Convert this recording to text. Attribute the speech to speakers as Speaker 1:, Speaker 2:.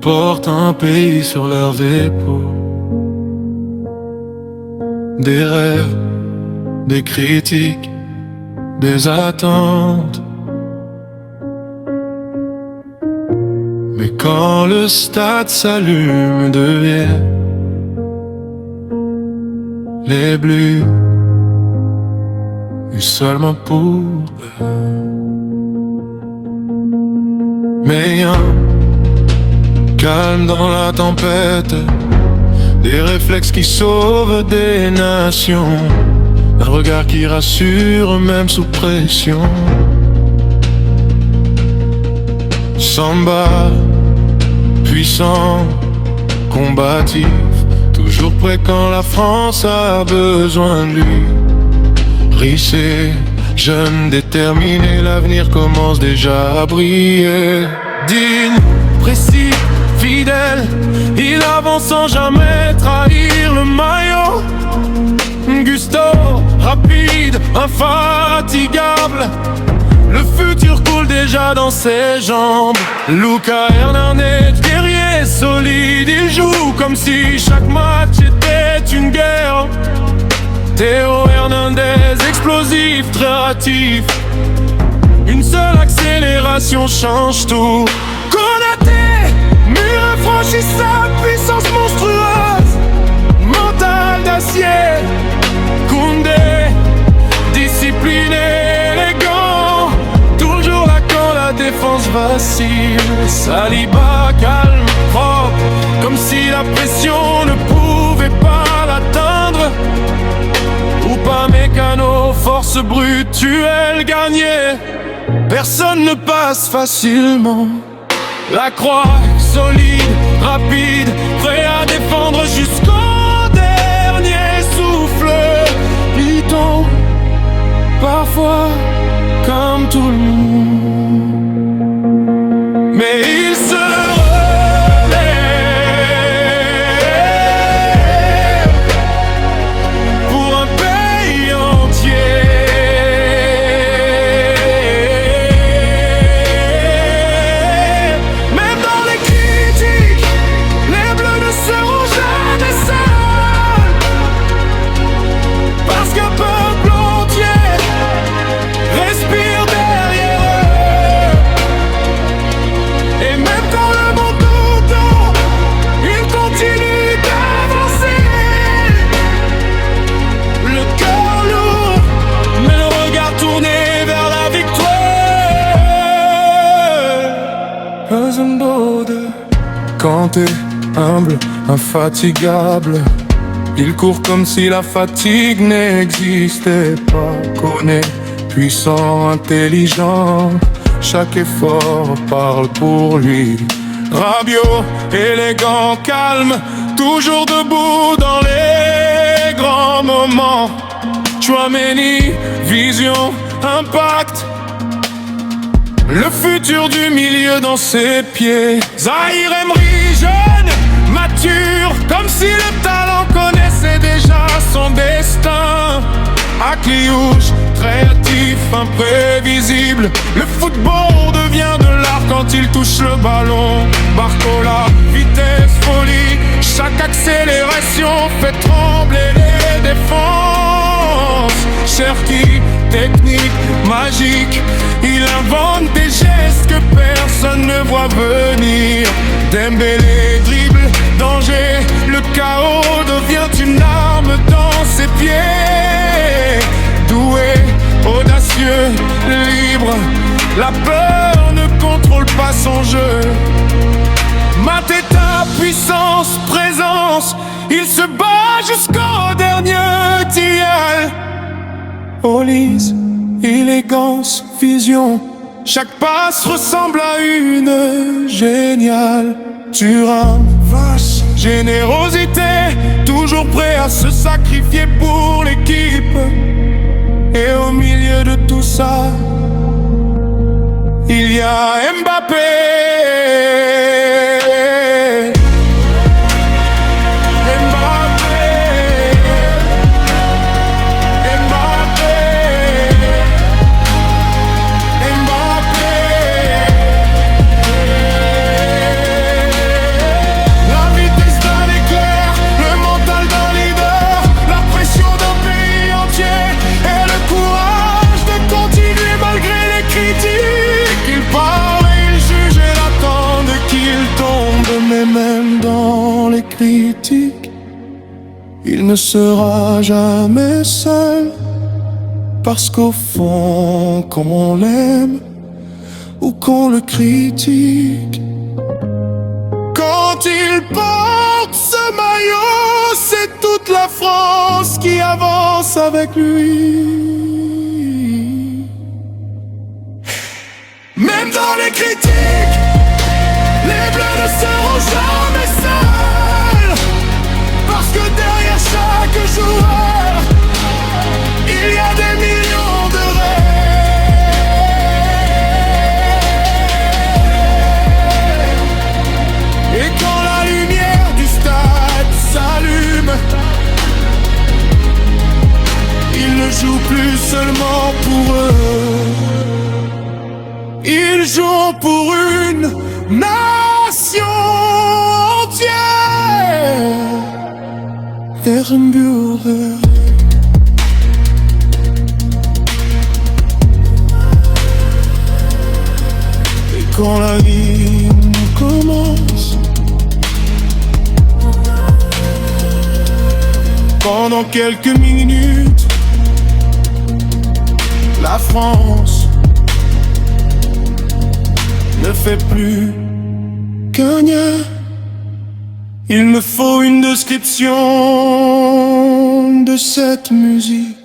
Speaker 1: portent un pays sur leurs épaules. Des rêves, des critiques, des attentes. Mais quand le stade s'allume de bière, les bleus, et seulement pour eux. Mais y'a un calme dans la tempête, des réflexes qui sauvent des nations, un regard qui rassure même sous pression. Samba, puissant, combatif, toujours prêt quand la France a besoin de lui. Rissé, jeune, déterminé, l'avenir commence déjà à briller. Digne, précis, fidèle, il avance sans jamais trahir le maillot. Gusto, rapide, infatigable, le futur coule déjà dans ses jambes. Luca Hernandez, guerrier solide, il joue comme si chaque match était une guerre. Théo Hernandez, explosif, très hâtif, une seule accélération change tout. Konaté, mur infranchi, sa puissance monstrueuse, mental d'acier. Koundé, discipliné, élégant, toujours là quand la défense vacille. Saliba, calme, propre, comme si la pression ne pouvait pas l'atteindre. Upamecano, force brute, duel gagné, personne ne passe facilement. La croix, solide, rapide, prêt à défendre jusqu'au dernier souffle. Piton, parfois comme tout le monde, mais il se relève pour un pays entier. Même dans les critiques, les Bleus ne seront jamais seuls, parce qu'un peuple entier respire derrière eux. Et même quand le monde nous tombe, ils continuent d'avancer. Le cœur lourd, mais le regard tourné vers la victoire. Azembode, Kanté, humble, infatigable, il court comme si la fatigue n'existait pas. Koné, puissant, intelligent, chaque effort parle pour lui. Rabiot, élégant, calme, toujours debout dans les grands moments. Chouameni, vision, impact, le futur du milieu dans ses pieds. Zahir Emery, jeune, mature, comme si le talent connaissait déjà son destin. Akliouche, créatif, imprévisible, le football devient de l'art quand il touche le ballon. Barcola, vitesse, folie, chaque accélération fait trembler les défenses. Cherki, technique, magique, il invente des gestes que personne ne voit venir. Dembélé, dribble, danger, le chaos devient une arme dans ses pieds. Doué, audacieux, libre, la peur ne contrôle pas son jeu. Mateta, puissance, présence, il se bat jusqu'au dernier tilleul. Police, élégance, vision, chaque passe ressemble à une géniale. Turin, vache, générosité, toujours prêt à se sacrifier pour l'équipe. Et au milieu de tout ça, il y a Mbappé. critique, il ne sera jamais seul, parce qu'au fond, qu'on l'aime ou qu'on le critique, quand il porte ce maillot, c'est toute la France qui avance avec lui. Même dans les critiques, les bleus ne seront jamais seuls, parce que derrière chaque joueur, il y a des millions de rêves. Et quand la lumière du stade s'allume, ils ne jouent plus seulement pour eux, ils jouent pour une nation entière. Deren Bürger. Et quand la vie commence, pendant quelques minutes, la France ne fait plus qu'un lien. Il me faut une description de cette musique.